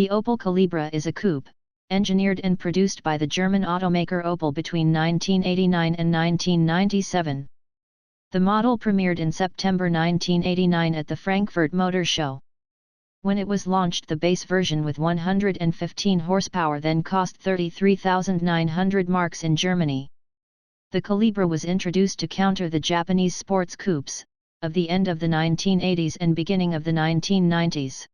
The Opel Calibra is a coupe, engineered and produced by the German automaker Opel between 1989 and 1997. The model premiered in September 1989 at the Frankfurt Motor Show. When it was launched, the base version with 115 horsepower then cost 33,900 marks in Germany. The Calibra was introduced to counter the Japanese sports coupes of the end of the 1980s and beginning of the 1990s.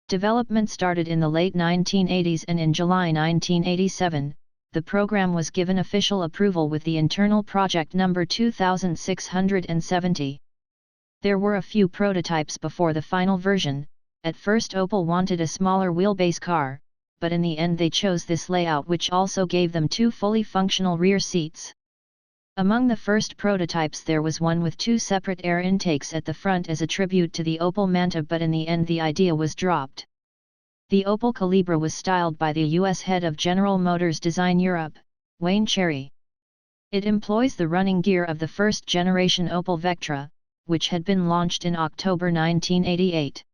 Development started in the late 1980s, and in July 1987, the program was given official approval with the internal project number 2670. There were a few prototypes before the final version. At first Opel wanted a smaller wheelbase car, but in the end they chose this layout, which also gave them two fully functional rear seats. Among the first prototypes there was one with two separate air intakes at the front as a tribute to the Opel Manta, but in the end the idea was dropped. The Opel Calibra was styled by the U.S. head of General Motors Design Europe, Wayne Cherry. It employs the running gear of the first-generation Opel Vectra, which had been launched in October 1988.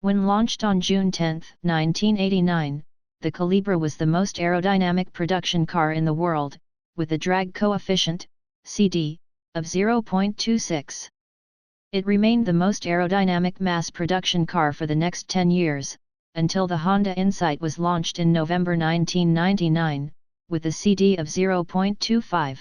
When launched on June 10, 1989, the Calibra was the most aerodynamic production car in the world, with a drag coefficient, CD, of 0.26. It remained the most aerodynamic mass production car for the next 10 years, until the Honda Insight was launched in November 1999, with a CD of 0.25.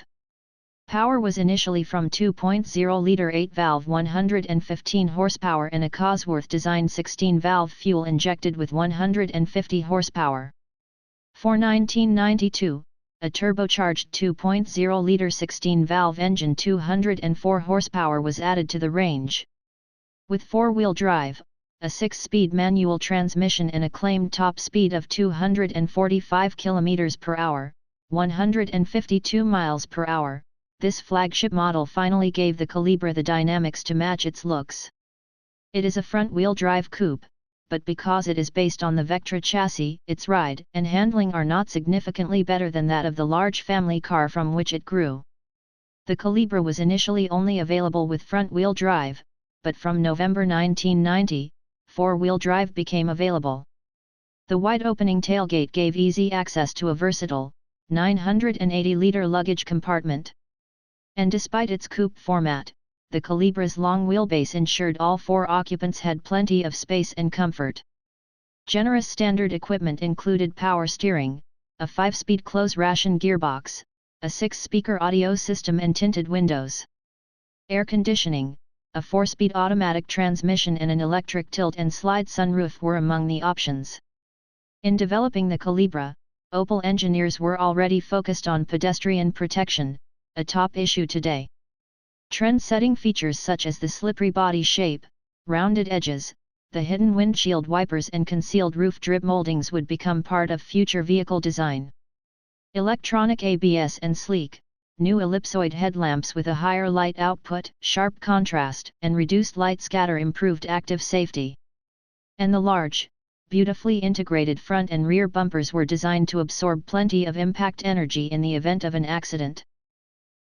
Power was initially from 2.0-liter 8-valve 115 horsepower and a Cosworth-designed 16-valve fuel injected with 150 horsepower. For 1992, a turbocharged 2.0-liter 16-valve engine 204 horsepower was added to the range. With four-wheel drive, a 6-speed manual transmission and a claimed top speed of 245 km per hour, 152 miles per hour, this flagship model finally gave the Calibra the dynamics to match its looks. It is a front-wheel drive coupe, but because it is based on the Vectra chassis, its ride and handling are not significantly better than that of the large family car from which it grew. The Calibra was initially only available with front-wheel drive, but from November 1990, four-wheel drive became available. The wide-opening tailgate gave easy access to a versatile, 980-liter luggage compartment. And despite its coupe format, the Calibra's long wheelbase ensured all four occupants had plenty of space and comfort. Generous standard equipment included power steering, a 5-speed close-ration gearbox, a 6-speaker audio system and tinted windows. Air conditioning, a 4-speed automatic transmission and an electric tilt and slide sunroof were among the options. In developing the Calibra, Opel engineers were already focused on pedestrian protection, a top issue today. Trend-setting features such as the slippery body shape, rounded edges, the hidden windshield wipers and concealed roof drip moldings would become part of future vehicle design. Electronic ABS and sleek, new ellipsoid headlamps with a higher light output, sharp contrast, and reduced light scatter improved active safety. And the large, beautifully integrated front and rear bumpers were designed to absorb plenty of impact energy in the event of an accident.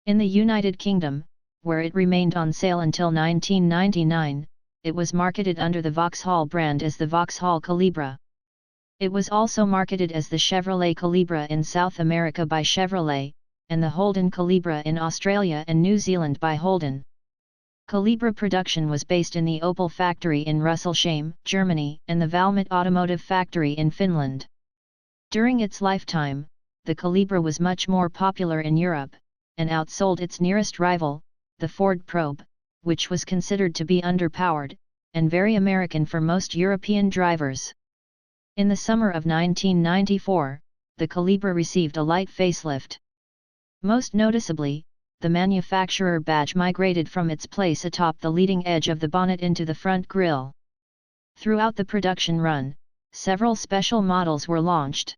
In the United Kingdom, where it remained on sale until 1999, it was marketed under the Vauxhall brand as the Vauxhall Calibra. It was also marketed as the Chevrolet Calibra in South America by Chevrolet, and the Holden Calibra in Australia and New Zealand by Holden. Calibra production was based in the Opel factory in Rüsselsheim, Germany, and the Valmet Automotive factory in Finland. During its lifetime, the Calibra was much more popular in Europe, and outsold its nearest rival, the Ford Probe, which was considered to be underpowered, and very American for most European drivers. In the summer of 1994, the Calibra received a light facelift. Most noticeably, the manufacturer badge migrated from its place atop the leading edge of the bonnet into the front grille. Throughout the production run, several special models were launched.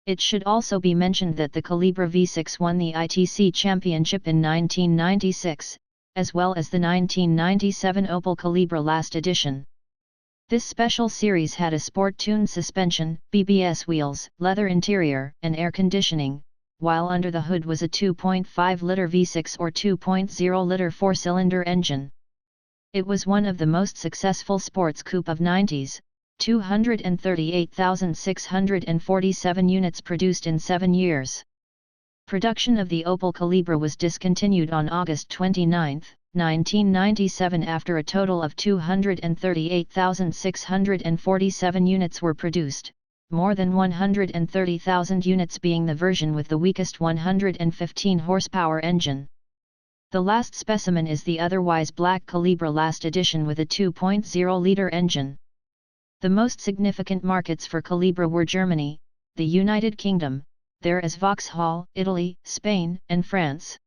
It should also be mentioned that the Calibra V6 won the ITC Championship in 1996, as well as the 1997 Opel Calibra Last Edition. This special series had a sport-tuned suspension, BBS wheels, leather interior, and air conditioning, while under the hood was a 2.5-liter V6 or 2.0-liter four-cylinder engine. It was one of the most successful sports coupe of 90s, 238,647 units produced in 7 years. Production of the Opel Calibra was discontinued on August 29, 1997 after a total of 238,647 units were produced, more than 130,000 units being the version with the weakest 115 horsepower engine. The last specimen is the otherwise black Calibra Last Edition with a 2.0-liter engine. The most significant markets for Calibra were Germany, the United Kingdom, there as Vauxhall, Italy, Spain, and France.